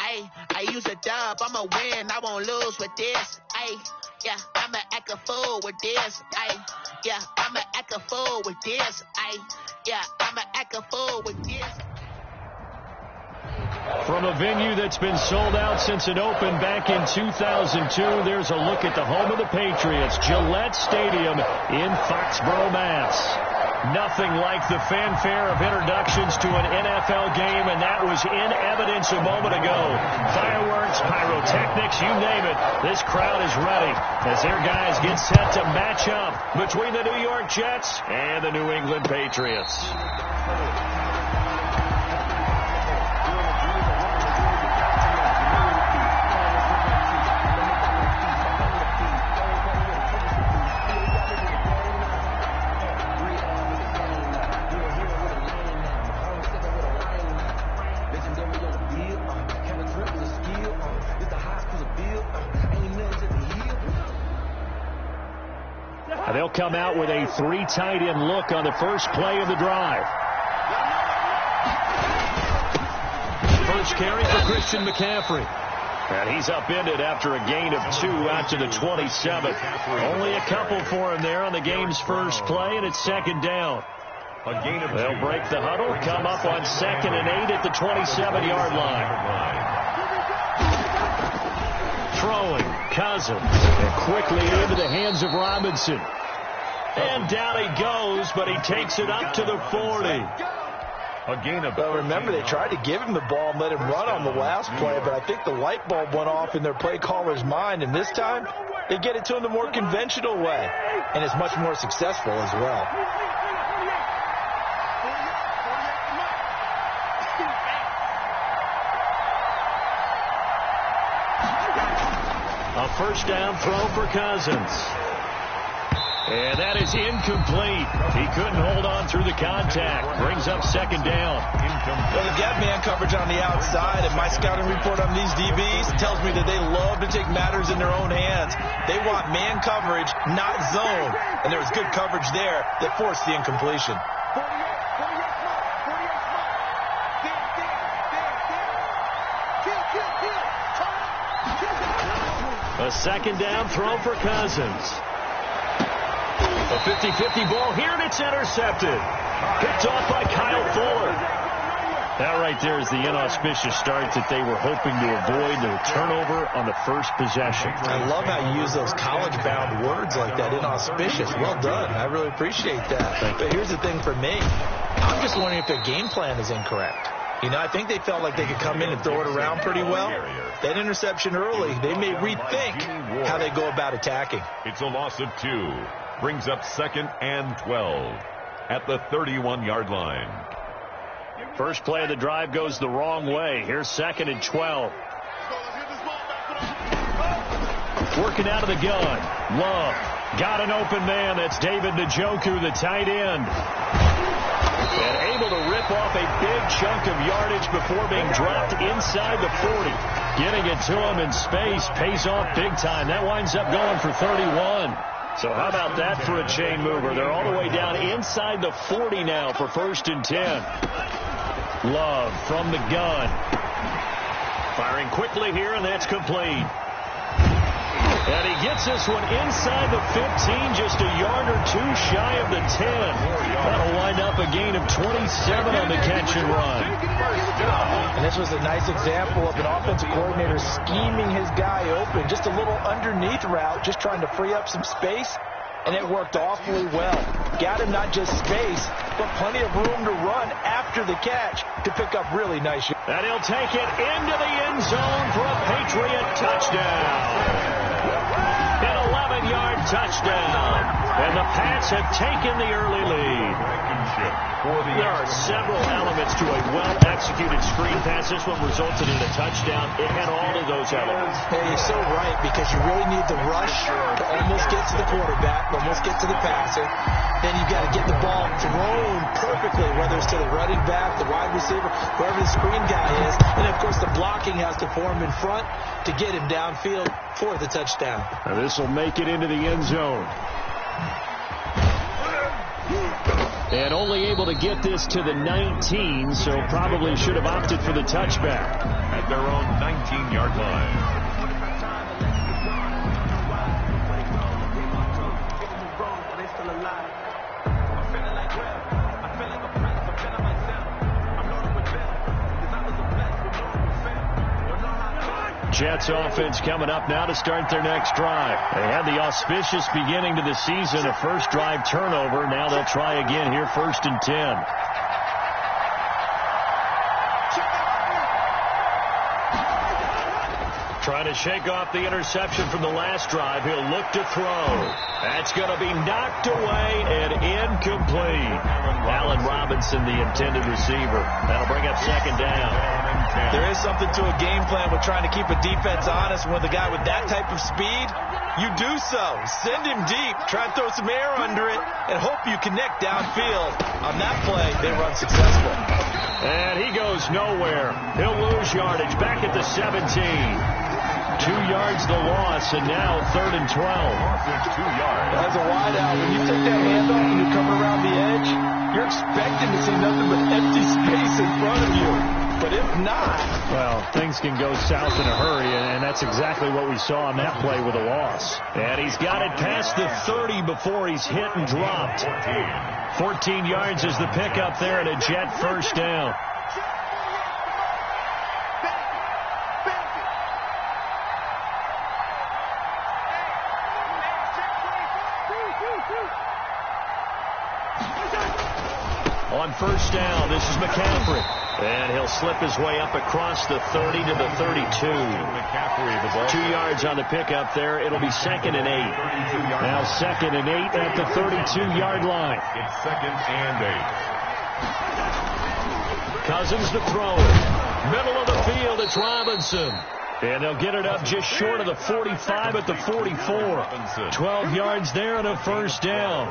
I use a dub, I'ma win, I won't lose with this. Yeah, I'ma act a fool with this. Yeah, I'ma act a fool with this. Yeah, I'ma act a fool with this. From a venue that's been sold out since it opened back in 2002, there's a look at the home of the Patriots, Gillette Stadium in Foxborough, Mass. Nothing like the fanfare of introductions to an NFL game, and that was in evidence a moment ago. Fireworks, pyrotechnics, you name it. This crowd is ready as their guys get set to match up between the New York Jets and the New England Patriots. They'll come out with a 3 tight end look on the first play of the drive. First carry for Christian McCaffrey. And he's upended after a gain of 2 out to the 27. Only a couple for him there on the game's first play, and it's second down. They'll break the huddle, come up on 2nd and 8 at the 27-yard line. Throwing, Cousins, and quickly into the hands of Robinson. And down he goes, but he takes it up to the 40. Well, remember, they tried to give him the ball and let him run on the last play, but I think the light bulb went off in their play caller's mind, and this time they get it to him the more conventional way, and it's much more successful as well. A first down throw for Cousins. And that is incomplete. He couldn't hold on through the contact. Brings up second down. Well, they got man coverage on the outside, and my scouting report on these DBs tells me that they love to take matters in their own hands. They want man coverage, not zone. And there was good coverage there that forced the incompletion. A second down throw for Cousins. A 50-50 ball here, and it's intercepted. Picked off by Kyle Fuller. That right there is the inauspicious start that they were hoping to avoid, the turnover on the first possession. I love how you use those college-bound words like that, inauspicious. Well done. I really appreciate that. But here's the thing for me. I'm just wondering if their game plan is incorrect. You know, I think they felt like they could come in and throw it around pretty well. That interception early, they may rethink how they go about attacking. It's a loss of 2. Brings up 2nd and 12 at the 31-yard line. First play of the drive goes the wrong way. Here's 2nd and 12. Working out of the gun. Love. Got an open man. That's David Njoku, the tight end. And able to rip off a big chunk of yardage before being dropped inside the 40. Getting it to him in space pays off big time. That winds up going for 31. So how about that for a chain mover? They're all the way down inside the 40 now for 1st and 10. Love from the gun. Firing quickly here, and that's complete. And he gets this one inside the 15, just a yard or 2 shy of the 10. That'll wind up a gain of 27 on the catch and run. And this was a nice example of an offensive coordinator scheming his guy open. Just a little underneath route, just trying to free up some space. And it worked awfully well. Got him not just space, but plenty of room to run after the catch to pick up really nice. And he'll take it into the end zone for a Patriot touchdown. An 11-yard touchdown. And the Pats have taken the early lead. There are several elements to a well-executed screen pass. This one resulted in a touchdown. It had all of those elements. Hey, you're so right, because you really need the rush to almost get to the quarterback, almost get to the passer. Then you've got to get the ball thrown perfectly, whether it's to the running back, the wide receiver, whoever the screen guy is. And, of course, the blocking has to form in front to get him downfield for the touchdown. Now this will make it into the end zone. And only able to get this to the 19, so probably should have opted for the touchback. at their own 19-yard line. Jets offense coming up now to start their next drive. They had the auspicious beginning to the season, a first drive turnover. Now they'll try again here, 1st and 10. Trying to shake off the interception from the last drive. He'll look to throw. That's going to be knocked away and incomplete. Allen Robinson, the intended receiver. That'll bring up 2nd down. There is something to a game plan with trying to keep a defense honest. With a guy with that type of speed, you do so. Send him deep. Try and throw some air under it and hope you connect downfield. On that play, they were unsuccessful. And he goes nowhere. He'll lose yardage back at the 17. 2 yards the loss, and now 3rd and 12. 2 yards. As a wideout, when you take that handoff and you come around the edge, you're expecting to see nothing but empty space in front of you. But if not... Well, things can go south in a hurry, and that's exactly what we saw on that play with a loss. And he's got it past the 30 before he's hit and dropped. 14 yards is the pickup there, and a Jet first down. On 1st down, this is McCaffrey. And he'll slip his way up across the 30 to the 32. McCaffrey, the ball. 2 yards on the pickup there. It'll be 2nd and 8. Now 2nd and 8 at the 32-yard line. It's 2nd and 8. Cousins the thrower. Middle of the field, it's Robinson. And they'll get it up just short of the 45 at the 44. 12 yards there and a 1st down.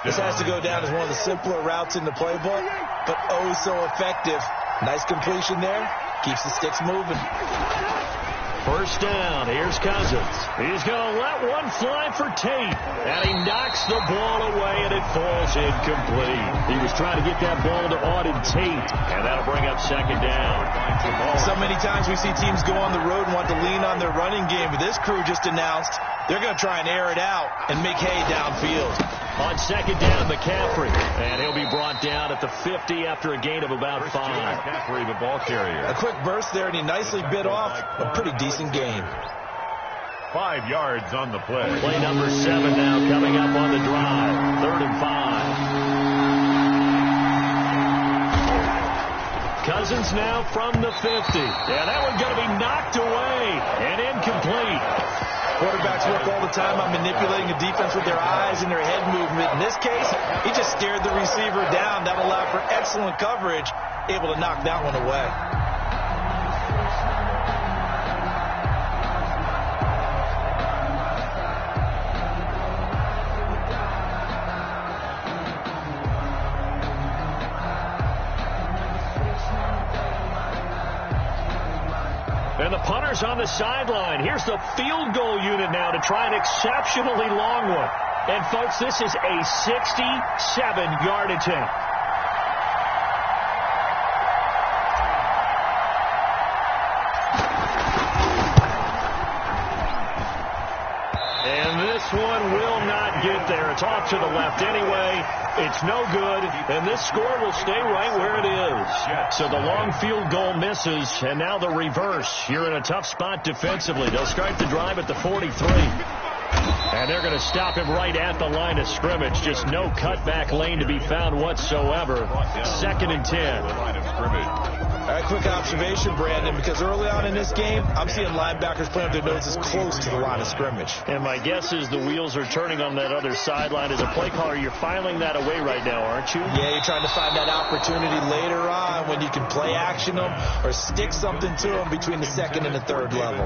This has to go down as one of the simpler routes in the playbook, but oh so effective. Nice completion there. Keeps the sticks moving. 1st down. Here's Cousins. He's going to let one fly for Tate. And he knocks the ball away, and it falls incomplete. He was trying to get that ball to Auden Tate, and that'll bring up 2nd down. So many times we see teams go on the road and want to lean on their running game, but this crew just announced they're going to try and air it out and make hay downfield. On 2nd down, McCaffrey. And he'll be brought down at the 50 after a gain of about 5. McCaffrey, the ball carrier. A quick burst there, and he nicely bit off a pretty decent gain. 5 yards on the play. Play number 7 now coming up on the drive. 3rd and 5. Cousins now from the 50. And that one's going to be knocked away and incomplete. Quarterbacks work all the time on manipulating a defense with their eyes and their head movement. In this case, he just stared the receiver down. That allowed for excellent coverage, able to knock that one away. And the punter's on the sideline. Here's the field goal unit now to try an exceptionally long one. And, folks, this is a 67-yard attempt. And this one will not get there. It's off to the left anyway. It's no good, and this score will stay right where it is. So the long field goal misses, and now the reverse. You're in a tough spot defensively. They'll start the drive at the 43. And they're going to stop him right at the line of scrimmage. Just no cutback lane to be found whatsoever. 2nd and 10. All right, quick observation, Brandon, because early on in this game, I'm seeing linebackers playing with their noses close to the line of scrimmage. And my guess is the wheels are turning on that other sideline. As a play caller, you're filing that away right now, aren't you? Yeah, you're trying to find that opportunity later on when you can play action them or stick something to them between the 2nd and the 3rd level.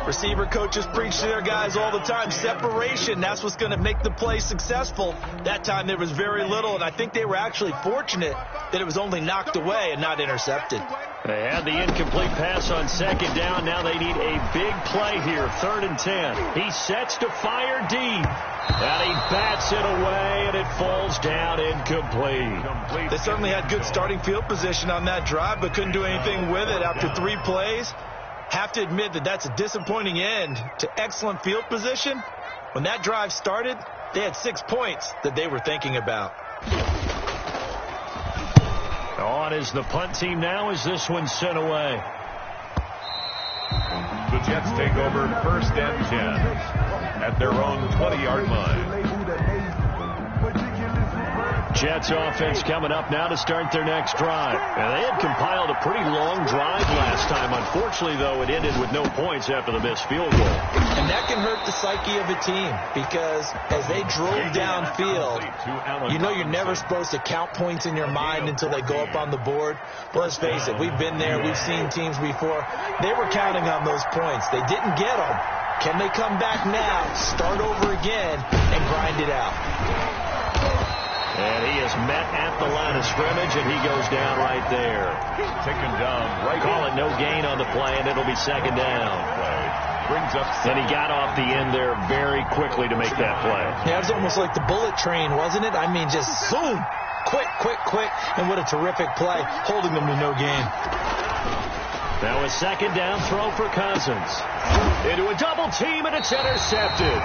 Receiver coaches preach to their guys all the time. Separation, that's what's going to make the play successful. That time there was very little, and I think they were actually fortunate that it was only knocked away and not intercepted. They had the incomplete pass on second down. Now they need a big play here, 3rd and 10. He sets to fire deep, and he bats it away, and it falls down incomplete. They certainly had good starting field position on that drive, but couldn't do anything with it after 3 plays. Have to admit that that's a disappointing end to excellent field position. When that drive started, they had 6 points that they were thinking about. On is the punt team now as this one's sent away. The Jets take over 1st and 10 at their own 20-yard line. Jets offense coming up now to start their next drive. And they had compiled a pretty long drive last time. Unfortunately, though, it ended with no points after the missed field goal. And that can hurt the psyche of a team because as they drove downfield, you know you're never supposed to count points in your mind until they go up on the board. But let's face it, we've been there. We've seen teams before. They were counting on those points. They didn't get them. Can they come back now, start over again, and grind it out? And he is met at the line of scrimmage, and he goes down right there. Taken down right. Call it no gain on the play, and it'll be 2nd down. Brings up. And he got off the end there very quickly to make that play. Yeah, it was almost like the bullet train, wasn't it? I mean, just zoom. Quick, quick, quick. And what a terrific play, holding them to no gain. Now a 2nd down throw for Cousins. Into a double team, and it's intercepted.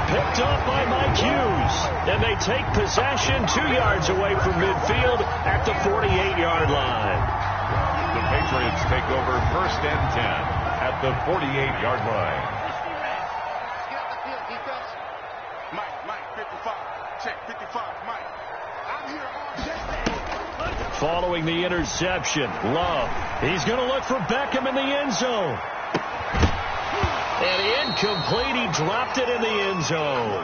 Picked off by Mike Hughes. And they take possession 2 yards away from midfield at the 48-yard line. The Patriots take over 1st and 10 at the 48-yard line. Mike, 55. Check, 55, Mike. I'm here all day. Following the interception, Love. He's going to look for Beckham in the end zone. And incomplete. He dropped it in the end zone.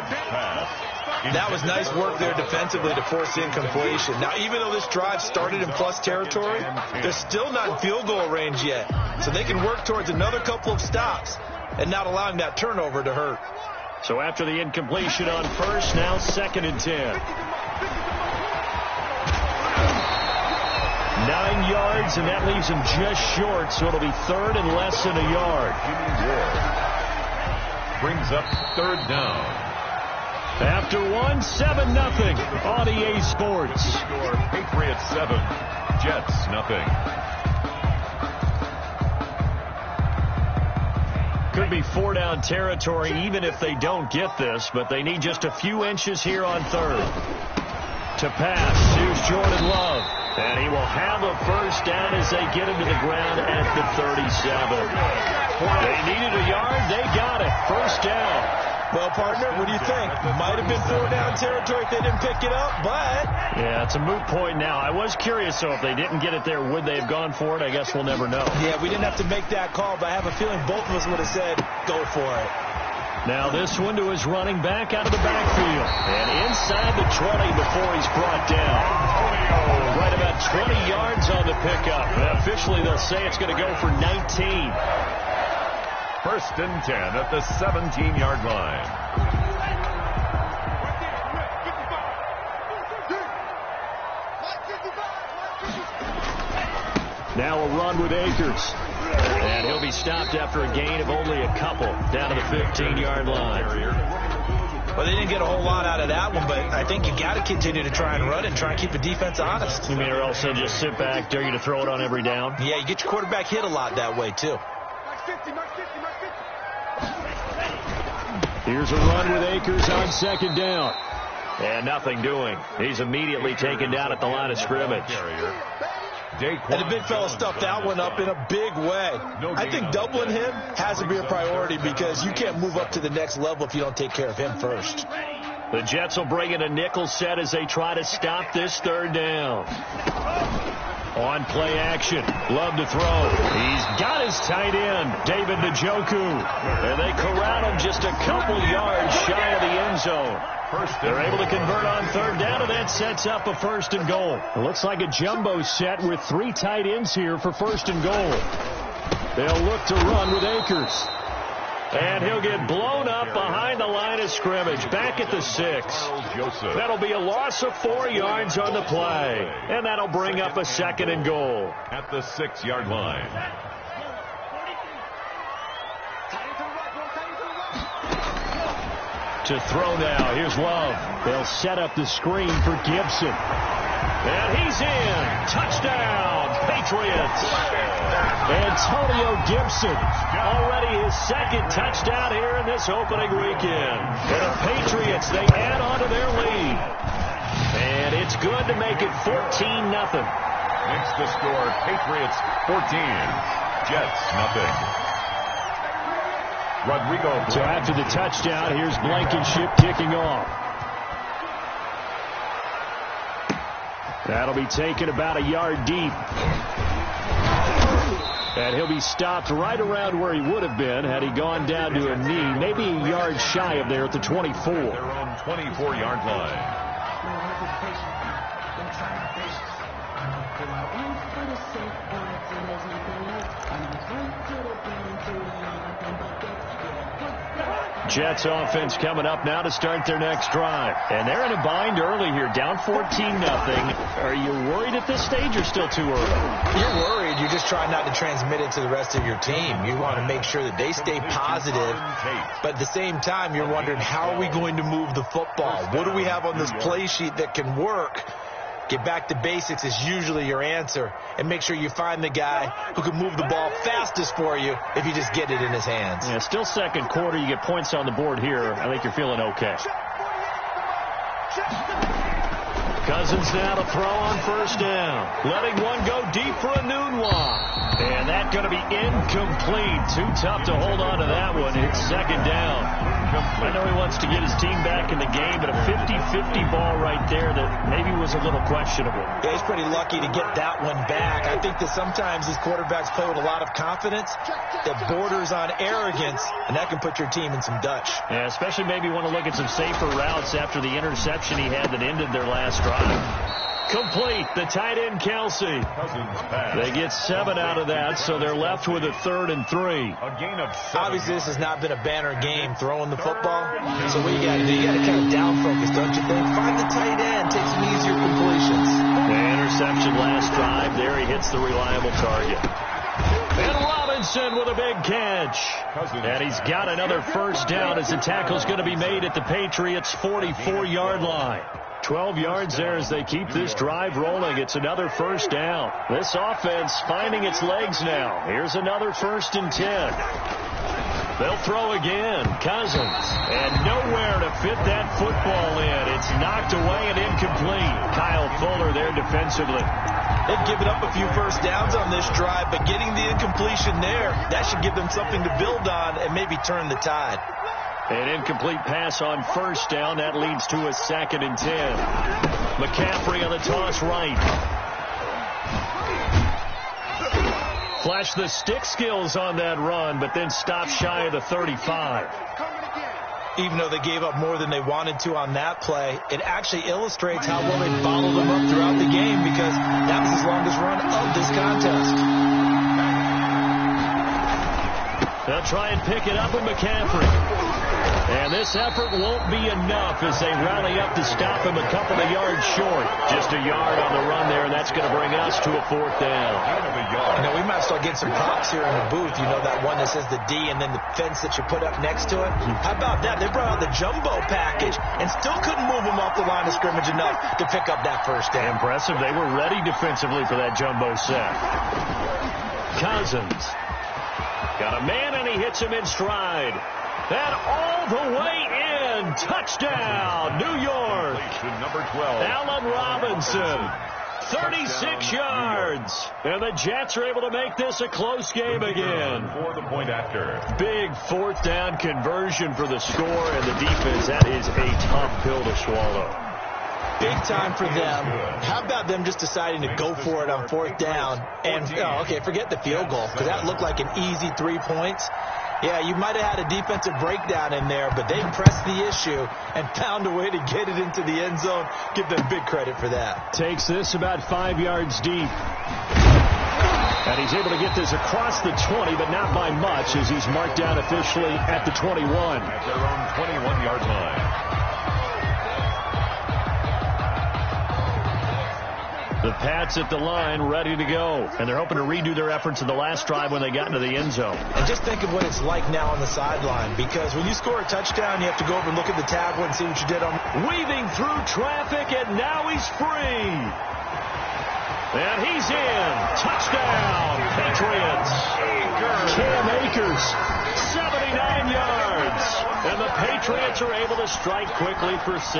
That was nice work there defensively to force incompletion. Now, even though this drive started in plus territory, they're still not in field goal range yet. So they can work towards another couple of stops and not allowing that turnover to hurt. So after the incompletion on first, now 2nd and 10. 9 yards, and that leaves him just short, so it'll be 3rd and less than a yard. Brings up 3rd down. After 1, 7-0 on EA Sports. Score Patriots 7, Jets 0. Could be 4-down territory even if they don't get this, but they need just a few inches here on 3rd. To pass, here's Jordan Love. And he will have a 1st down as they get him to the ground at the 37. They needed a yard. They got it. 1st down. Well, partner, what do you think? Might have been 4-down territory if they didn't pick it up, but... Yeah, it's a moot point now. I was curious, though, if they didn't get it there, would they have gone for it? I guess we'll never know. Yeah, we didn't have to make that call, but I have a feeling both of us would have said, go for it. Now this one to his running back out of the backfield. And inside the 20 before he's brought down. Right about 20 yards on the pickup. And officially they'll say it's going to go for 19. 1st and 10 at the 17-yard line. Now a run with Akers. And he'll be stopped after a gain of only a couple down to the 15-yard line. Well, they didn't get a whole lot out of that one, but I think you got to continue to try and run and try and keep the defense honest. You mean or else they'll just sit back, dare you to throw it on every down? Yeah, you get your quarterback hit a lot that way, too. Here's a run with Akers on 2nd down. And nothing doing. He's immediately taken down at the line of scrimmage. And the big fella stuffed that one up in a big way. I think doubling him has to be a priority because you can't move up to the next level if you don't take care of him first. The Jets will bring in a nickel set as they try to stop this 3rd down. On play action, Love to throw. He's got his tight end, David Njoku. And they corral him just a couple yards shy of the end zone. They're able to convert on 3rd down, and that sets up a 1st and goal. It looks like a jumbo set with 3 tight ends here for 1st and goal. They'll look to run with Akers. And he'll get blown up behind the line of scrimmage, back at the 6. That'll be a loss of 4 yards on the play. And that'll bring up a 2nd and goal. At the 6-yard line. To throw now. Here's Love. They'll set up the screen for Gibson. And he's in. Touchdown, Patriots. Antonio Gibson, already his 2nd touchdown here in this opening weekend. And the Patriots, they add on to their lead. And it's good to make it 14-0. Makes the score Patriots 14, Jets nothing. Rodrigo. So after the touchdown, here's Blankenship kicking off. That'll be taken about a yard deep. And he'll be stopped right around where he would have been had he gone down to a knee, maybe a yard shy of there at the 24. Their own 24-yard line. Jets offense coming up now to start their next drive. And they're in a bind early here, down 14-0. Are you worried at this stage or still too early? You're worried. You're just trying not to transmit it to the rest of your team. You want to make sure that they stay positive. But at the same time, you're wondering, how are we going to move the football? What do we have on this play sheet that can work? Get back to basics is usually your answer. And make sure you find the guy who can move the ball fastest for you if you just get it in his hands. Yeah, still second quarter. You get points on the board here. I think you're feeling okay. Cousins now to throw on first down. Letting one go deep for Enunwa. And that's going to be incomplete. Too tough to hold on to that one. It's second down. I know he wants to get his team back in the game, but a 50-50 ball right there that maybe was a little questionable. Yeah, he's pretty lucky to get that one back. I think that sometimes these quarterbacks play with a lot of confidence that borders on arrogance, and that can put your team in some Dutch. Yeah, especially maybe want to look at some safer routes after the interception he had that ended their last drive. Complete, the tight end Kelsey. They get 7 out of that, so they're left with a 3rd and 3. A gain of 7. Obviously, this has not been a banner game throwing the football. So what you got to do, you got to kind of down focus, don't you think? Find the tight end, take some easier completions. The interception last drive. There he hits the reliable target. And Robinson with a big catch. And he's got another first down as the tackle's going to be made at the Patriots' 44-yard line. 12 yards there as they keep this drive rolling. It's another first down. This offense finding its legs now. Here's another 1st and 10. They'll throw again. Cousins. And nowhere to fit that football in. It's knocked away and incomplete. Kyle Fuller there defensively. They've given up a few first downs on this drive, but getting the incompletion there, that should give them something to build on and maybe turn the tide. An incomplete pass on first down. That leads to a 2nd and 10. McCaffrey on the toss right. Flashed the stick skills on that run, but then stopped shy of the 35. Even though they gave up more than they wanted to on that play, it actually illustrates how well they bottled them up throughout the game, because that was his longest run of this contest. They'll try and pick it up with McCaffrey. And this effort won't be enough as they rally up to stop him a couple of yards short. Just a yard on the run there, and that's going to bring us to a 4th down. You know, we might start getting some props here in the booth. You know, that one that says the D and then the fence that you put up next to it? How about that? They brought out the jumbo package and still couldn't move them off the line of scrimmage enough to pick up that first down. Impressive. They were ready defensively for that jumbo set. Cousins. Got a man, and he hits him in stride. And all the way in. Touchdown, New York. Number 12. Allen Robinson. 36 yards. And the Jets are able to make this a close game again. For the point after. Big 4th down conversion for the score, and the defense, that is a tough pill to swallow. Big time for them. How about them just deciding to go for it on 4th down? And, forget the field goal, because that looked like an easy 3 points. Yeah, you might have had a defensive breakdown in there, but they pressed the issue and found a way to get it into the end zone. Give them big credit for that. Takes this about 5 yards deep. And he's able to get this across the 20, but not by much, as he's marked down officially at the 21. At their own 21-yard line. The Pats at the line, ready to go. And they're hoping to redo their efforts in the last drive when they got into the end zone. And just think of what it's like now on the sideline, because when you score a touchdown, you have to go over and look at the tablet and see what you did on. Weaving through traffic, and now he's free. And he's in. Touchdown, Patriots. Cam Akers, 79 yards. And the Patriots are able to strike quickly for 6.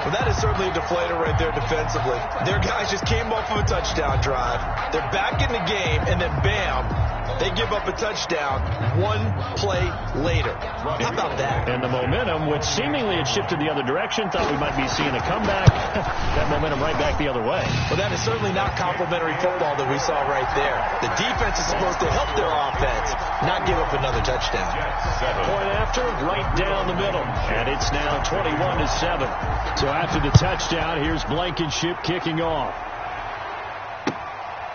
Well, that is certainly a deflator right there defensively. Their guys just came off of a touchdown drive. They're back in the game, and then bam, they give up a touchdown one play later. How about that? And the momentum, which seemingly had shifted the other direction, thought we might be seeing a comeback. That momentum right back the other way. Well, that is certainly not complimentary football that we saw right there. The defense is supposed to help their offense, not give up another touchdown. Point after, right down the middle. And it's now 21-7. So after the touchdown, here's Blankenship kicking off.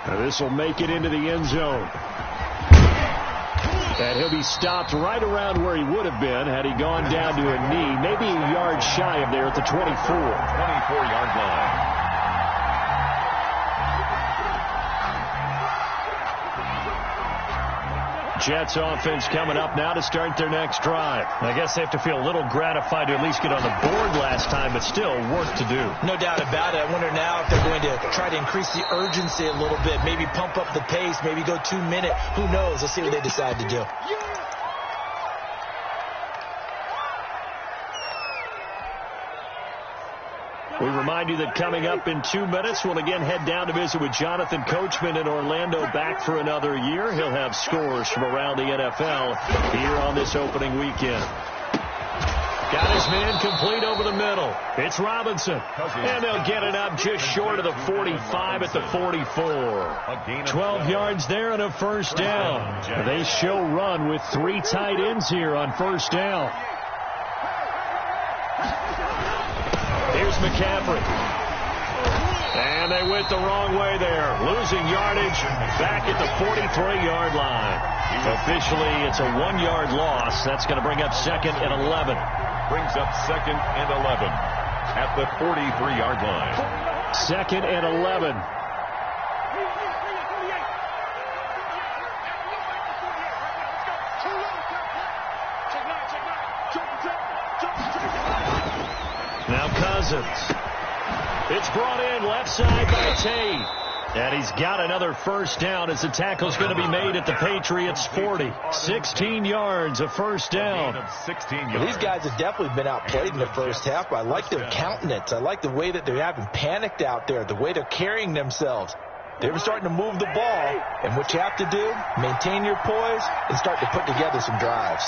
Now this will make it into the end zone. And he'll be stopped right around where he would have been had he gone down to a knee, maybe a yard shy of there at the 24. 24-yard line. Jets offense coming up now to start their next drive. I guess they have to feel a little gratified to at least get on the board last time, but still work to do. No doubt about it. I wonder now if they're going to try to increase the urgency a little bit, maybe pump up the pace, maybe go 2 minute. Who knows? Let's see what they decide to do. We remind you that coming up in 2 minutes, we'll again head down to visit with Jonathan Coachman in Orlando, back for another year. He'll have scores from around the NFL here on this opening weekend. Got his man complete over the middle. It's Robinson. And they'll get it up just short of the 45 at the 44. 12 yards there and a first down. They show run with 3 tight ends here on first down. Here's McCaffrey. And they went the wrong way there. Losing yardage back at the 43-yard line. Officially, it's a 1-yard loss. That's going to bring up 2nd and 11. Brings up 2nd and 11 at the 43-yard line. 2nd and 11. Now Cousins. It's brought in left side by Tate. And he's got another first down as the tackle's going to be made at the Patriots 40. 16 yards, a first down. 16 yards. Well, these guys have definitely been outplayed in the first half, but I like their countenance. I like the way that they haven't panicked out there, the way they're carrying themselves. They're starting to move the ball, and what you have to do, maintain your poise and start to put together some drives.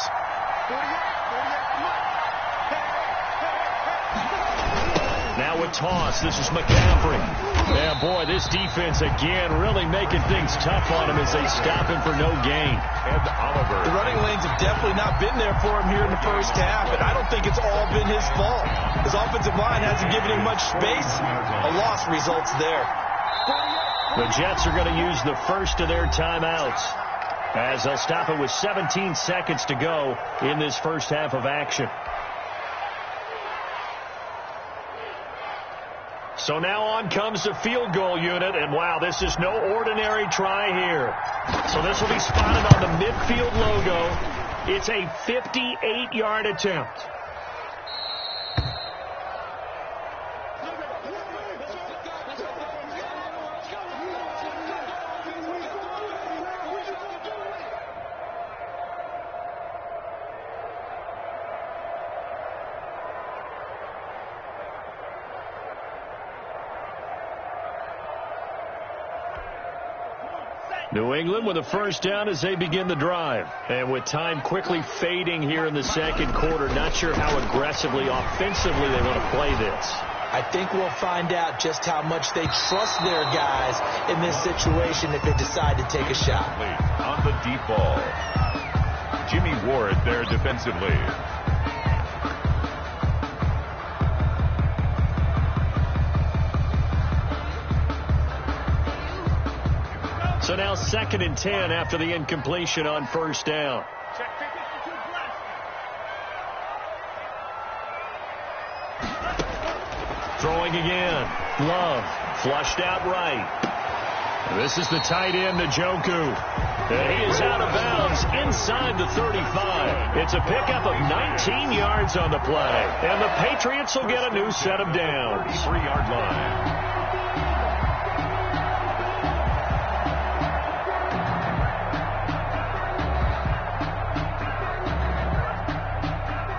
Now with toss, this is McCaffrey. Yeah, boy, this defense again really making things tough on him as they stop him for no gain. Ed Oliver. The running lanes have definitely not been there for him here in the first half, and I don't think it's all been his fault. His offensive line hasn't given him much space. A loss results there. The Jets are going to use the first of their timeouts as they'll stop it with 17 seconds to go in this first half of action. So now on comes the field goal unit, and wow, this is no ordinary try here. So this will be spotted on the midfield logo. It's a 58-yard attempt. New England with a first down as they begin the drive. And with time quickly fading here in the second quarter, not sure how aggressively, offensively they want to play this. I think we'll find out just how much they trust their guys in this situation if they decide to take a shot. On the deep ball. Jimmy Ward there defensively. So now 2nd and 10 after the incompletion on first down. Throwing again. Love. Flushed out right. This is the tight end, Njoku. He is out of bounds inside the 35. It's a pickup of 19 yards on the play. And the Patriots will get a new set of downs. 3-yard line.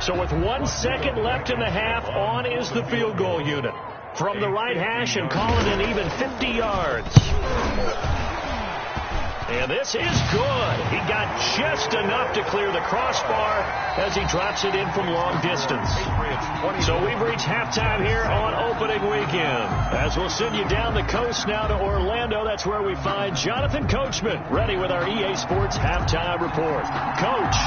So with 1 second left in the half, on is the field goal unit. From the right hash and calling it even 50 yards. And this is good. He got just enough to clear the crossbar as he drops it in from long distance. So we've reached halftime here on opening weekend. As we'll send you down the coast now to Orlando, that's where we find Jonathan Coachman ready with our EA Sports halftime report. Coach,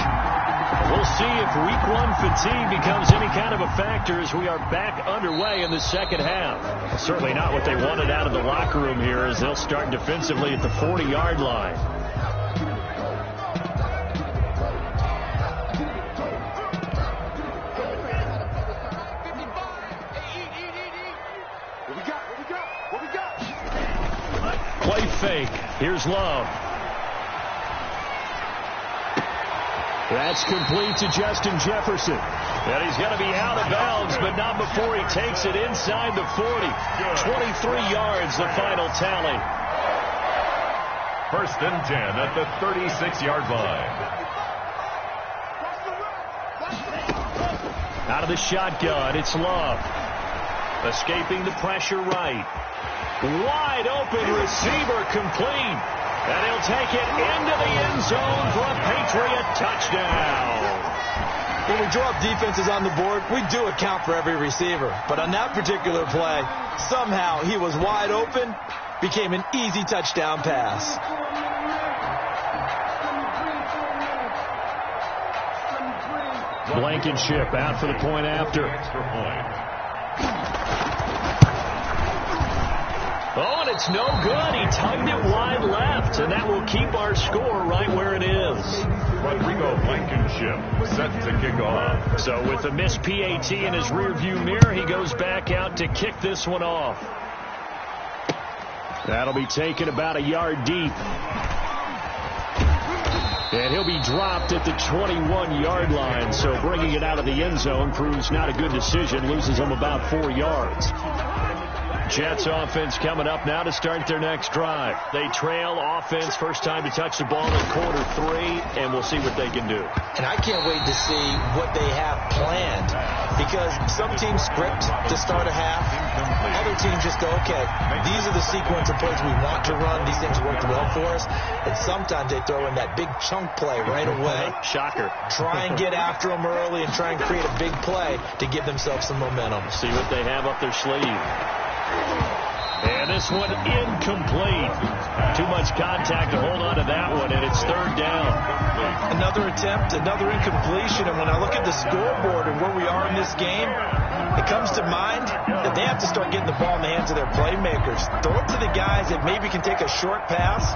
we'll see if week 1 fatigue becomes any kind of a factor as we are back underway in the second half. Certainly not what they wanted out of the locker room here as they'll start defensively at the 40-yard line. Play fake. Here's Love. That's complete to Justin Jefferson. And he's going to be out of bounds, but not before he takes it inside the 40. 23 yards, the final tally. 1st and 10 at the 36-yard line. Out of the shotgun, it's Love. Escaping the pressure right. Wide open receiver complete. And he'll take it into the end zone for a Patriot touchdown. When we draw up defenses on the board, we do account for every receiver. But on that particular play, somehow he was wide open, became an easy touchdown pass. Blankenship out for the point after. Extra point. Oh, and it's no good. He tugged it wide left, and that will keep our score right where it is. Rodrigo Blankenship set to kick off. So with a missed PAT in his rearview mirror, he goes back out to kick this one off. That'll be taken about a yard deep. And he'll be dropped at the 21-yard line, so bringing it out of the end zone proves not a good decision, loses him about 4 yards. Jets offense coming up now to start their next drive. They trail offense, first time to touch the ball in quarter 3, and we'll see what they can do. And I can't wait to see what they have planned, because some teams script to start a half. Other teams just go, okay, these are the sequence of plays we want to run. These things work well for us. And sometimes they throw in that big chunk play right away. Shocker. Try and get after them early and try and create a big play to give themselves some momentum. See what they have up their sleeve. And this one incomplete. Too much contact to hold on to that one, and it's 3rd down. Another attempt, another incompletion, and when I look at the scoreboard and where we are in this game, it comes to mind that they have to start getting the ball in the hands of their playmakers. Throw it to the guys that maybe can take a short pass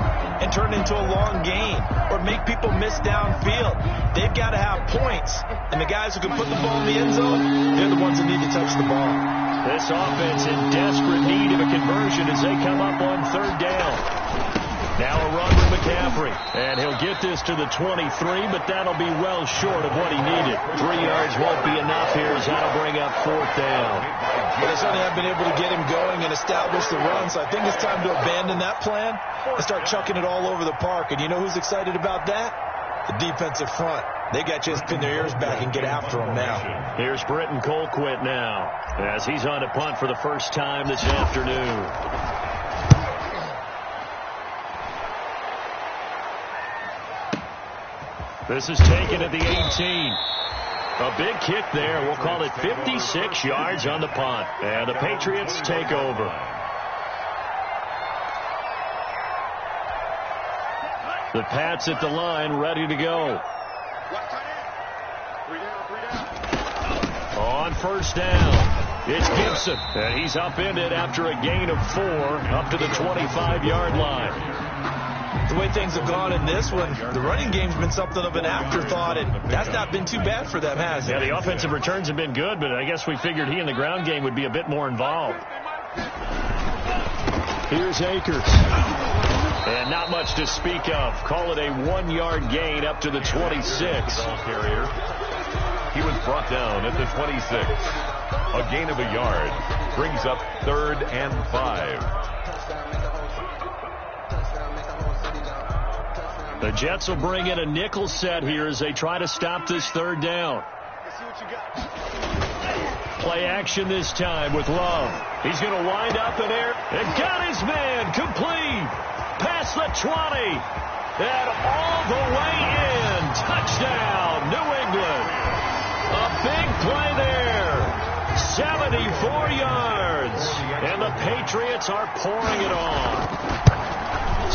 and turn it into a long gain or make people miss downfield. They've got to have points, and the guys who can put the ball in the end zone, they're the ones that need to touch the ball. This offense in desperate need of a conversion as they come up on 3rd down. Now a run with McCaffrey, and he'll get this to the 23, but that'll be well short of what he needed. 3 yards won't be enough here as that'll bring up 4th down. But they certainly have been able to get him going and establish the run, so I think it's time to abandon that plan and start chucking it all over the park. And you know who's excited about that? The defensive front. They got to just pin their ears back and get after him now. Here's Britton Colquitt now as he's on to punt for the first time this afternoon. This is taken at the 18. A big kick there. We'll call it 56 yards on the punt. And the Patriots take over. The Pats at the line, ready to go. On 1st down, it's Gibson. And he's upended after a gain of 4 up to the 25-yard line. the way things have gone in this one, the running game's been something of an afterthought, and that's not been too bad for them, has it? Yeah, the offensive returns have been good, but I guess we figured he in the ground game would be a bit more involved. Here's Akers. And not much to speak of. Call it a 1-yard gain up to the 26. Carrier. He was brought down at the 26. A gain of a yard brings up 3rd and 5. The Jets will bring in a nickel set here as they try to stop this 3rd down. Play action this time with Love. He's going to wind up in air. And got his man complete. Past the 20. And all the way in. Touchdown, New England. A big play there. 74 yards. And the Patriots are pouring it on.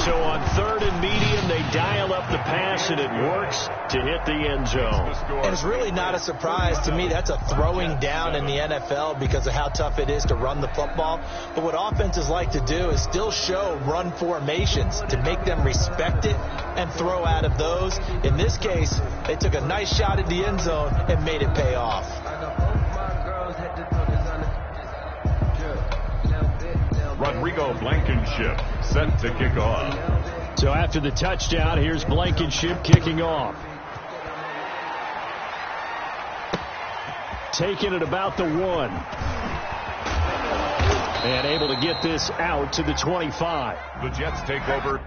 So on 3rd and medium, they dial up the pass, and it works to hit the end zone. And it's really not a surprise to me. That's a throwing down in the NFL because of how tough it is to run the football. But what offenses like to do is still show run formations to make them respect it and throw out of those. In this case, they took a nice shot at the end zone and made it pay off. Rodrigo Blankenship set to kick off. So after the touchdown, here's Blankenship kicking off. Taking it about the 1. And able to get this out to the 25. The Jets take over.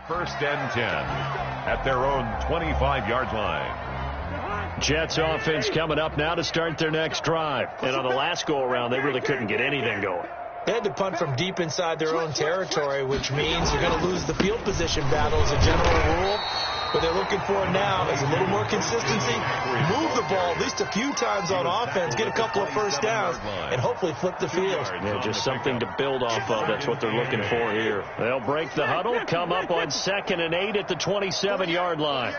First and 10 at their own 25-yard line. Jets offense coming up now to start their next drive. And on the last go-around, they really couldn't get anything going. They had to punt from deep inside their own territory, which means you're going to lose the field position battle as a general rule. What they're looking for now is a little more consistency, move the ball at least a few times on offense, get a couple of first downs, and hopefully flip the field. Yeah, just something to build off of. That's what they're looking for here. They'll break the huddle, come up on 2nd and 8 at the 27-yard line.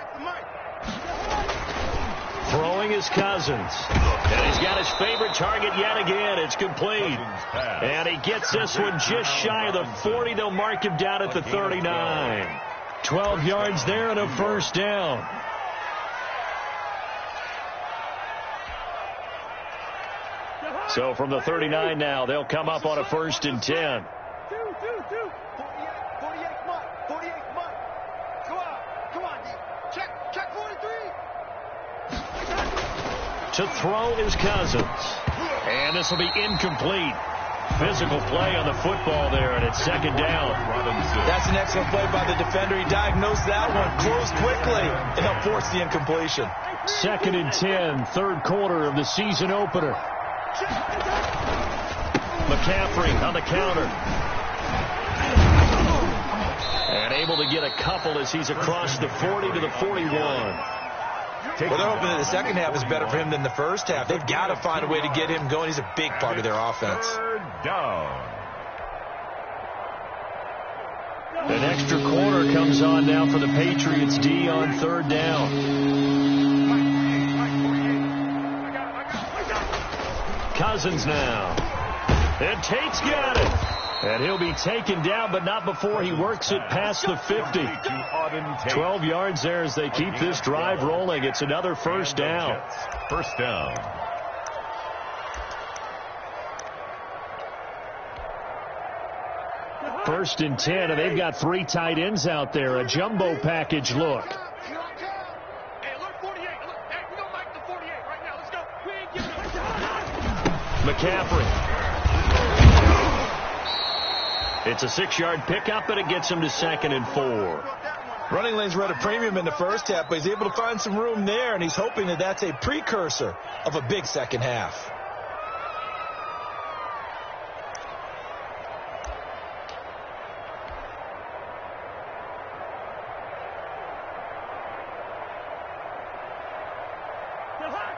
Throwing is Cousins. And he's got his favorite target yet again. It's complete. And he gets this one just shy of the 40. They'll mark him down at the 39. 12 yards there and a first down. So from the 39 now, they'll come up on a 1st and 10. 48, come on, check 43. To throw is Cousins. And this will be incomplete. Physical play on the football there, and it's 2nd down. That's an excellent play by the defender. He diagnosed that one, closed quickly, and helped force the incompletion. 2nd and 10, 3rd quarter of the season opener. McCaffrey on the counter. And able to get a couple as he's across the 40 to the 41. Well, they're hoping that the second half is better for him than the first half. They've got to find a way to get him going. He's a big part of their offense. 3rd down. An extra quarter comes on now for the Patriots D on third down. Cousins now. And Tate's got it. And he'll be taken down, but not before he works it past the 50. 12 yards there as they keep this drive rolling. It's another first down. First down. First and 10, and they've got 3 tight ends out there. A jumbo package look. Hey, look, 48. Look, hey, we don't like the 48 right now. Let's go. We ain't giving McCaffrey. It's a 6-yard pickup, and it gets him to 2nd and 4. Running lanes were at a premium in the first half, but he's able to find some room there, and he's hoping that that's a precursor of a big second half.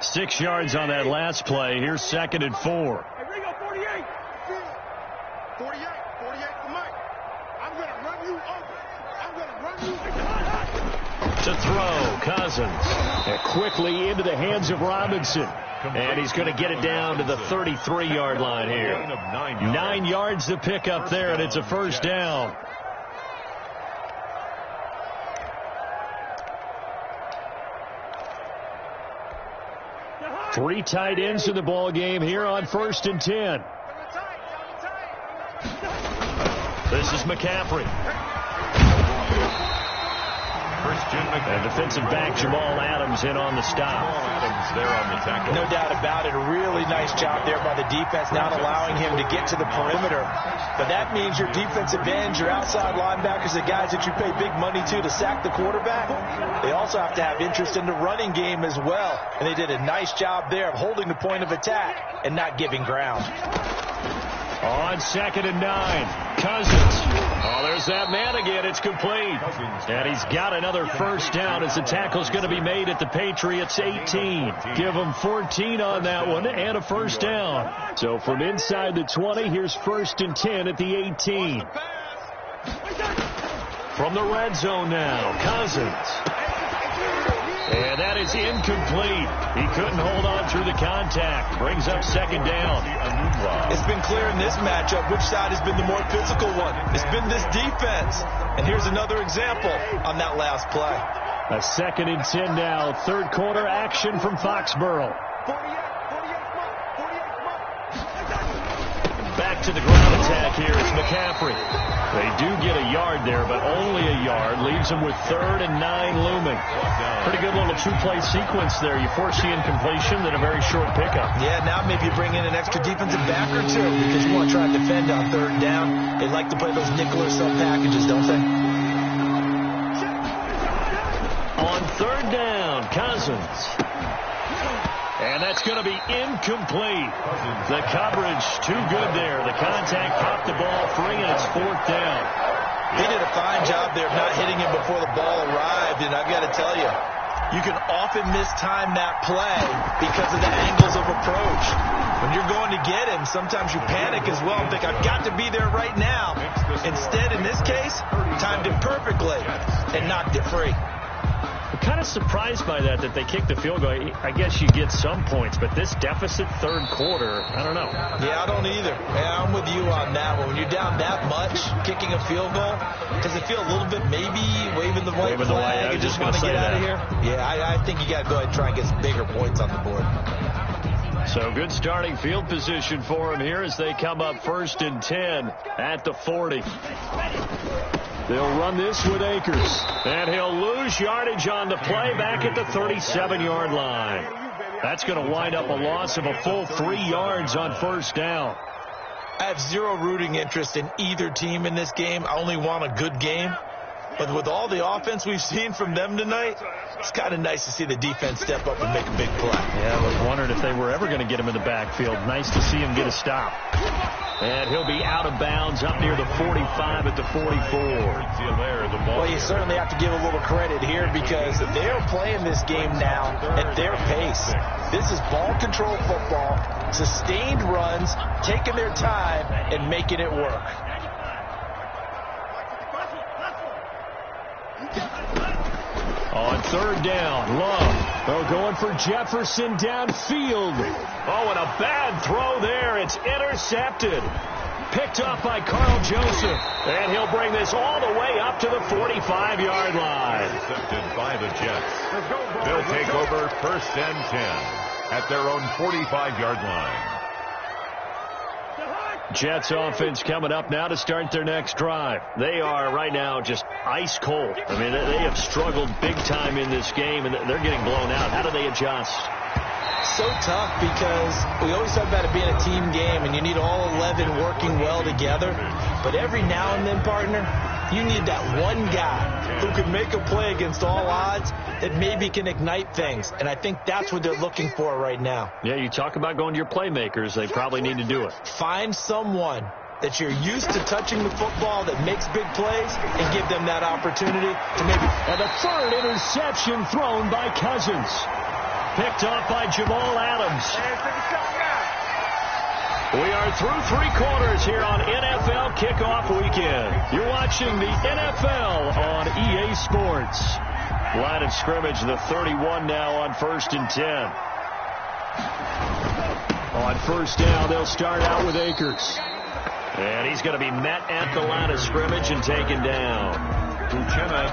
Six yards on that last play. Here's 2nd and 4. Hey, Ringo, 48. 48 for Mike. I'm going to run you over. I'm going to run you over. To throw, Cousins. And quickly into the hands of Robinson. And he's going to get it down to the 33-yard line here. 9 yards to pick up there, and it's a first down. Three tight ends in the ball game here on 1st and 10. This is McCaffrey. And defensive back Jamal Adams in on the stop. Adams there on the tackle. No doubt about it. A really nice job there by the defense, not allowing him to get to the perimeter. But that means your defensive ends, your outside linebackers, the guys that you pay big money to sack the quarterback, they also have to have interest in the running game as well. And they did a nice job there of holding the point of attack and not giving ground. On 2nd and 9, Cousins. Oh, there's that man again. It's complete. And he's got another first down as the tackle's going to be made at the Patriots 18. Give them 14 on that one and a first down. So from inside the 20, here's 1st and 10 at the 18. From the red zone now, Cousins. And that is incomplete. He couldn't hold on through the contact. Brings up 2nd down. It's been clear in this matchup which side has been the more physical one. It's been this defense. And here's another example on that last play. A 2nd and 10 now. Third quarter action from Foxborough. Back to the ground attack here is McCaffrey. They do get a yard there, but only a yard. Leaves them with 3rd and 9 looming. Pretty good little 2-play sequence there. You force the incompletion, then a very short pickup. Yeah, now maybe you bring in an extra defensive back or two because you want to try and defend on 3rd down. They like to play those nickel or sub packages, don't they? On 3rd down, Cousins. And that's going to be incomplete. The coverage too good there. The contact popped the ball free, and it's 4th down. He did a fine job there of not hitting him before the ball arrived, and I've got to tell you, you can often mistime that play because of the angles of approach. When you're going to get him, sometimes you panic as well and think, I've got to be there right now. Instead, in this case, timed it perfectly and knocked it free. I'm kind of surprised by that they kicked the field goal. I guess you get some points, but this deficit 3rd quarter, I don't know. Yeah, I don't either. Yeah, I'm with you on that one. When you're down that much, kicking a field goal, does it feel a little bit maybe waving the white flag and just want to get out of here? Yeah, I think you got to go ahead and try and get some bigger points on the board. So good starting field position for him here as they come up 1st and 10 at the 40. They'll run this with Akers. And he'll lose yardage on the play back at the 37-yard line. That's going to wind up a loss of a full 3 yards on 1st down. I have zero rooting interest in either team in this game. I only want a good game. But with all the offense we've seen from them tonight, it's kind of nice to see the defense step up and make a big play. Yeah, I was wondering if they were ever going to get him in the backfield. Nice to see him get a stop. And he'll be out of bounds up near the 45 at the 44. Well, you certainly have to give a little credit here because they're playing this game now at their pace. This is ball control football, sustained runs, taking their time, and making it work. On third down, Love. They're going for Jefferson downfield. Oh, and a bad throw there. It's intercepted. Picked up by Carl Joseph. And he'll bring this all the way up to the 45-yard line. Intercepted by the Jets. They'll take over 1st and 10 at their own 45-yard line. Jets offense coming up now to start their next drive. They are right now just ice cold. I mean, they have struggled big time in this game, and they're getting blown out. How do they adjust? So tough because we always talk about it being a team game, and you need all 11 working well together. But every now and then, partner, you need that one guy who can make a play against all odds that maybe can ignite things. And I think that's what they're looking for right now. Yeah, you talk about going to your playmakers. They probably need to do it. Find someone that you're used to touching the football that makes big plays and give them that opportunity to maybe. And the third interception thrown by Cousins. Picked off by Jamal Adams. We are through 3 quarters here on NFL Kickoff Weekend. You're watching the NFL on EA Sports. Line of scrimmage, the 31 now on 1st and 10. On 1st down, they'll start out with Akers. And he's going to be met at the line of scrimmage and taken down.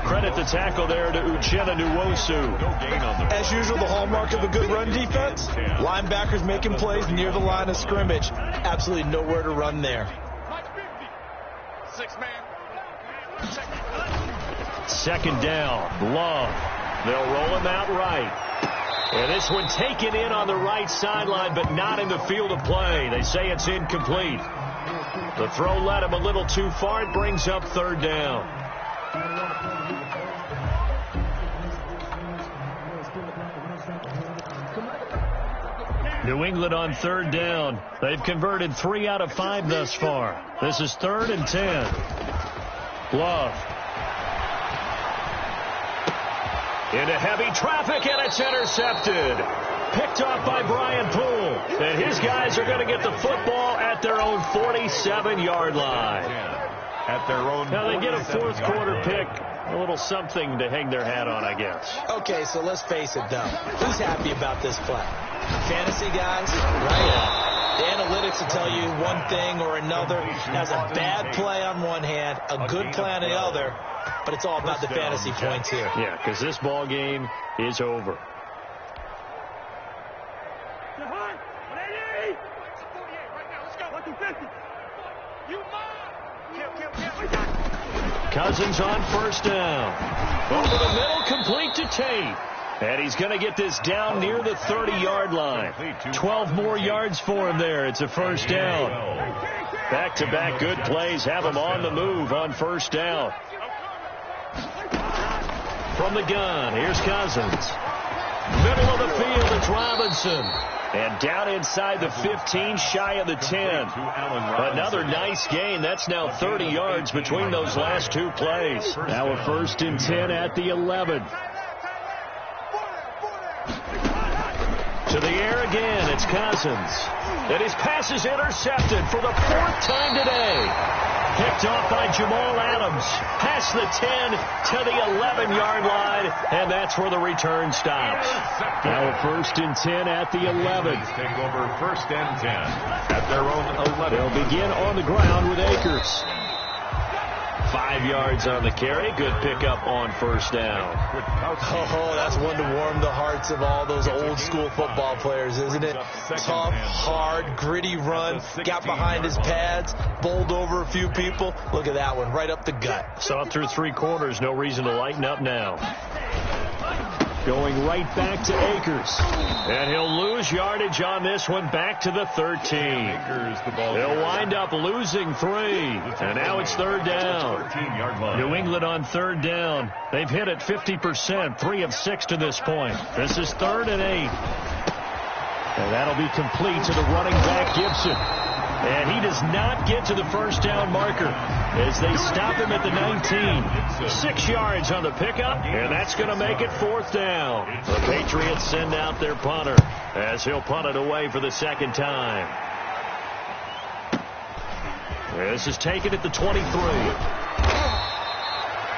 Credit the tackle there to Uchenna Nwosu. As usual, the hallmark of a good run defense. Linebackers making plays near the line of scrimmage. Absolutely nowhere to run there. 2nd down, Love. They'll roll him out right. And this one taken in on the right sideline, but not in the field of play. They say it's incomplete. The throw led him a little too far. It brings up 3rd down. New England on 3rd down. They've converted 3 out of 5 thus far. This is 3rd and 10. Love. Into heavy traffic, and it's intercepted. Picked off by Brian Poole. And his guys are going to get the football at their own 47-yard line. At their own. Now they get a 4th quarter pick. A little something to hang their hat on, I guess. Okay, so let's face it, though. Who's happy about this play? Fantasy guys, right? The analytics will tell you one thing or another. Has a bad play on one hand, a good play on the other, but it's all about the fantasy points here. Yeah, because this ball game is over. Cousins on 1st down. Over the middle, complete to Tate. And he's going to get this down near the 30-yard line. 12 more yards for him there. It's a 1st down. Back-to-back good plays have him on the move on 1st down. From the gun, here's Cousins. Middle of the field, it's Robinson. And down inside the 15, shy of the 10. Another nice gain. That's now 30 yards between those last 2 plays. Now a 1st and 10 at the 11. To the air again, it's Cousins. And his pass is intercepted for the 4th time today. Picked off by Jamal Adams. Past the 10 to the 11-yard line, and that's where the return stops. Now a 1st and 10 at the 11. Take over 1st and 10 at their own 11. They'll begin on the ground with Akers. 5 yards on the carry. Good pickup on 1st down. Oh, that's one to warm the hearts of all those old school football players, isn't it? Tough, hard, gritty run. Got behind his pads, bowled over a few people. Look at that one, right up the gut. Saw it through 3 quarters. No reason to lighten up now. Going right back to Akers. And he'll lose yardage on this one, back to the 13. They'll wind up losing 3. And now it's third down. New England on third down. They've hit it 50%, 3 of 6 to this point. This is 3rd and 8. And that'll be complete to the running back, Gibson. And he does not get to the first down marker as they stop him at the 19. 6 yards on the pickup, and that's going to make it 4th down. The Patriots send out their punter as he'll punt it away for the second time. This is taken at the 23.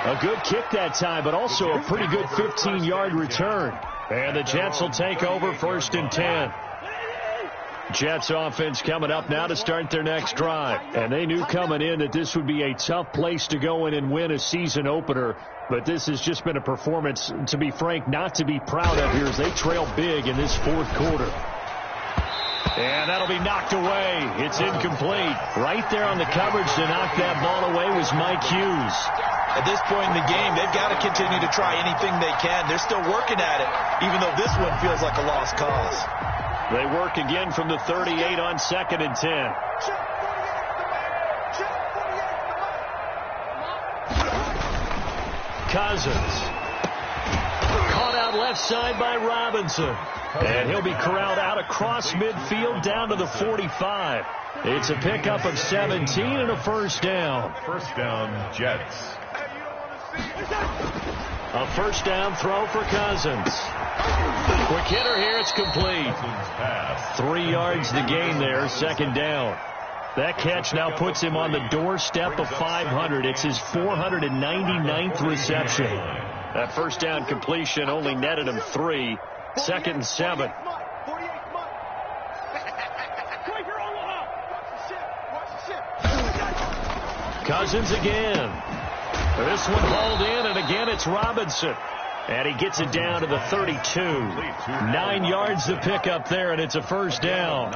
A good kick that time, but also a pretty good 15-yard return. And the Jets will take over 1st and 10. Jets offense coming up now to start their next drive. And they knew coming in that this would be a tough place to go in and win a season opener. But this has just been a performance, to be frank, not to be proud of here as they trail big in this 4th quarter. And that'll be knocked away. It's incomplete. Right there on the coverage to knock that ball away was Mike Hughes. At this point in the game, they've got to continue to try anything they can. They're still working at it, even though this one feels like a lost cause. They work again from the 38 on 2nd and 10. Cousins. Caught out left side by Robinson. And he'll be corralled out across midfield down to the 45. It's a pickup of 17 and a first down. First down, Jets. A first down throw for Cousins. Quick hitter here, it's complete. 3 yards the gain there, second down. That catch now puts him on the doorstep of 500. It's his 499th reception. That first down completion only netted him 3. 2nd and 7. Cousins again. This one hauled in, and again it's Robinson. And he gets it down to the 32. 9 yards to pick up there, and it's a first down.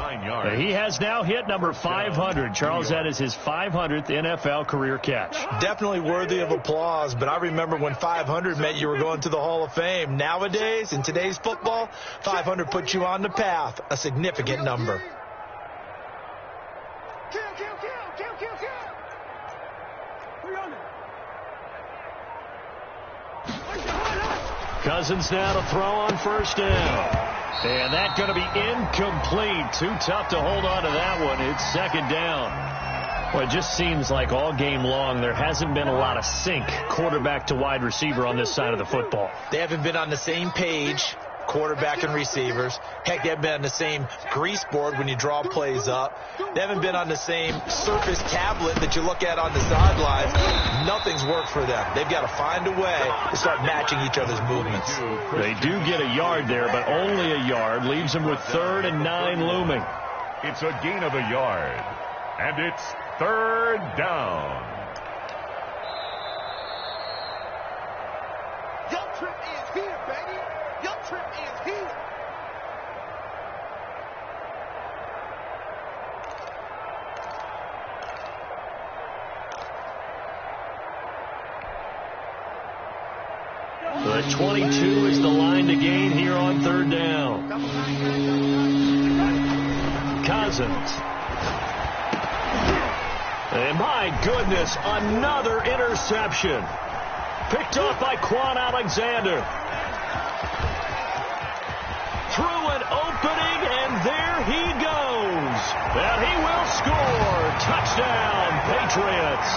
He has now hit number 500. Charles, that is his 500th NFL career catch. Definitely worthy of applause, but I remember when 500 meant you were going to the Hall of Fame. Nowadays, in today's football, 500 puts you on the path, a significant number. Cousins now to throw on first down. And that's going to be incomplete. Too tough to hold on to that one. It's second down. Well, it just seems like all game long there hasn't been a lot of sync quarterback to wide receiver on this side of the football. They haven't been on the same page, quarterback and receivers. Heck, they haven't been on the same grease board when you draw plays up. They haven't been on the same surface tablet that you look at on the sidelines. Nothing's worked for them. They've got to find a way to start matching each other's movements. They do get a yard there, but only a yard. Leaves them with 3rd and 9 looming. It's a gain of a yard. And it's third down. Your trip is here, baby. Your trip is here. The 22 is the line to gain here on third down. Cousins. And my goodness, another interception. Picked off by Quan Alexander. Through an opening, and there he goes. And he will score. Touchdown, Patriots.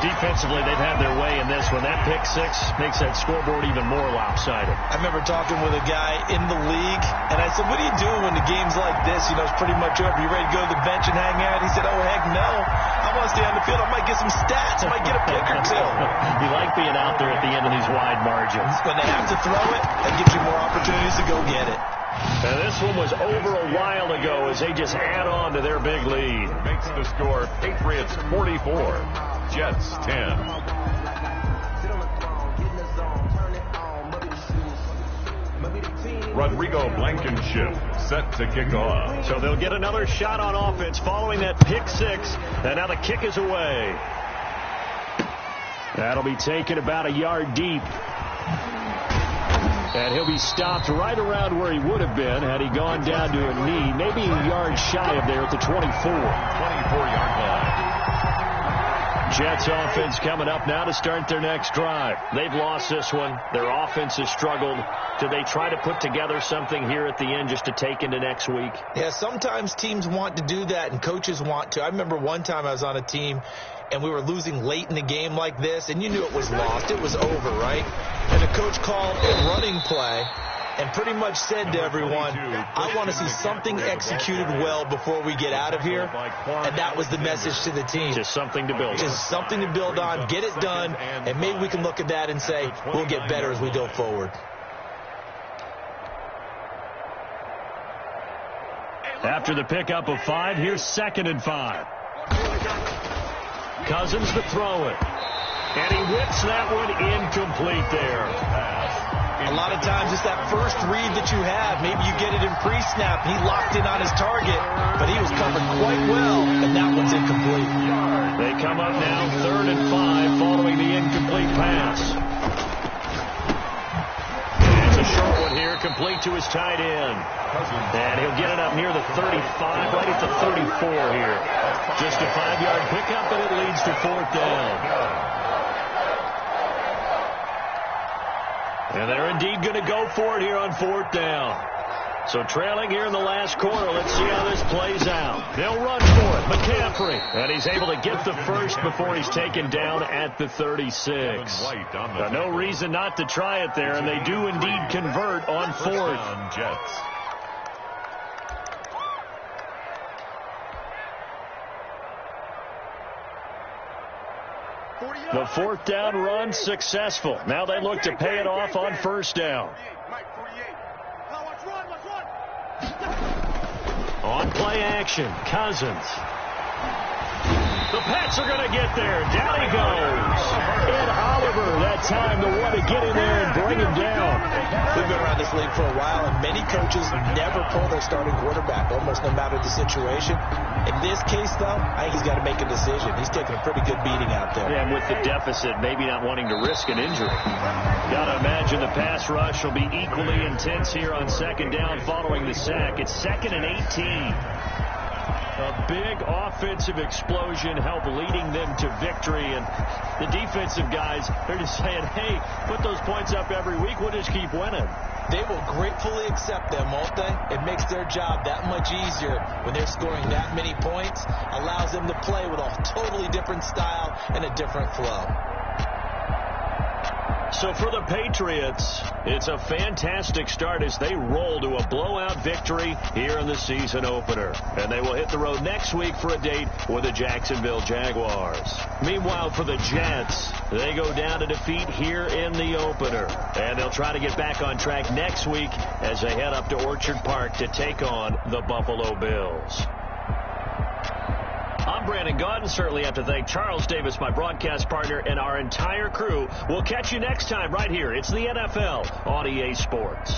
Defensively, they've had their way in this one. That pick six makes that scoreboard even more lopsided. I remember talking with a guy in the league, and I said, what do you do when the game's like this? You know, it's pretty much over. You ready to go to the bench and hang out? He said, oh, heck no. I want to stay on the field. I might get some stats. I might get a pick or two. You like being out there at the end of these wide margins. When they have to throw it, that gives you more opportunities to go get it. And this one was over a while ago as they just add on to their big lead. Makes the score Patriots 44. Jets 10. Rodrigo Blankenship set to kick off. So they'll get another shot on offense following that pick six. And now the kick is away. That'll be taken about a yard deep. And he'll be stopped right around where he would have been had he gone down to a knee, maybe a yard shy of there at the 24. 24-yard line. Jets offense coming up now to start their next drive. They've lost this one. Their offense has struggled. Do they try to put together something here at the end just to take into next week? Yeah, sometimes teams want to do that and coaches want to. I remember one time I was on a team and we were losing late in the game like this, and you knew it was lost. It was over, right? And the coach called a running play and pretty much said to everyone, I want to see something executed well before we get out of here. And that was the message to the team. Just something to build on. Just something to build on, get it done, and maybe we can look at that and say, we'll get better as we go forward. After the pickup of 5, here's 2nd and 5. Cousins to throw it. And he whips that one incomplete there. A lot of times it's that first read that you have. Maybe you get it in pre-snap. He locked in on his target, but he was covered quite well, and that one's incomplete. They come up now 3rd and 5 following the incomplete pass. It's a short one here, complete to his tight end. And he'll get it up near the 35, right at the 34 here. Just a 5-yard pickup, and it leads to 4th down. And they're indeed going to go for it here on 4th down. So trailing here in the last quarter, let's see how this plays out. They'll run for it, McCaffrey. And he's able to get the first before he's taken down at the 36. No reason not to try it there, and they do indeed convert on 4th. Jets. The 4th down run successful. Now they look to pay it off on 1st down. On play action, Cousins. The Pats are going to get there. Down he goes. Ed Oliver, that time the one to get in there and bring him down. We've been around this league for a while, and many coaches never pull their starting quarterback, almost no matter the situation. In this case, though, I think he's got to make a decision. He's taking a pretty good beating out there. Yeah, and with the deficit, maybe not wanting to risk an injury. Got to imagine the pass rush will be equally intense here on 2nd down following the sack. It's 2nd and 18. A big offensive explosion helped leading them to victory. And the defensive guys, they're just saying, hey, put those points up every week. We'll just keep winning. They will gratefully accept them, won't they? It makes their job that much easier when they're scoring that many points. Allows them to play with a totally different style and a different flow. So for the Patriots, it's a fantastic start as they roll to a blowout victory here in the season opener. And they will hit the road next week for a date with the Jacksonville Jaguars. Meanwhile, for the Jets, they go down to defeat here in the opener. And they'll try to get back on track next week as they head up to Orchard Park to take on the Buffalo Bills. I'm Brandon Gaudin. Certainly have to thank Charles Davis, my broadcast partner, and our entire crew. We'll catch you next time right here. It's the NFL on EA Sports.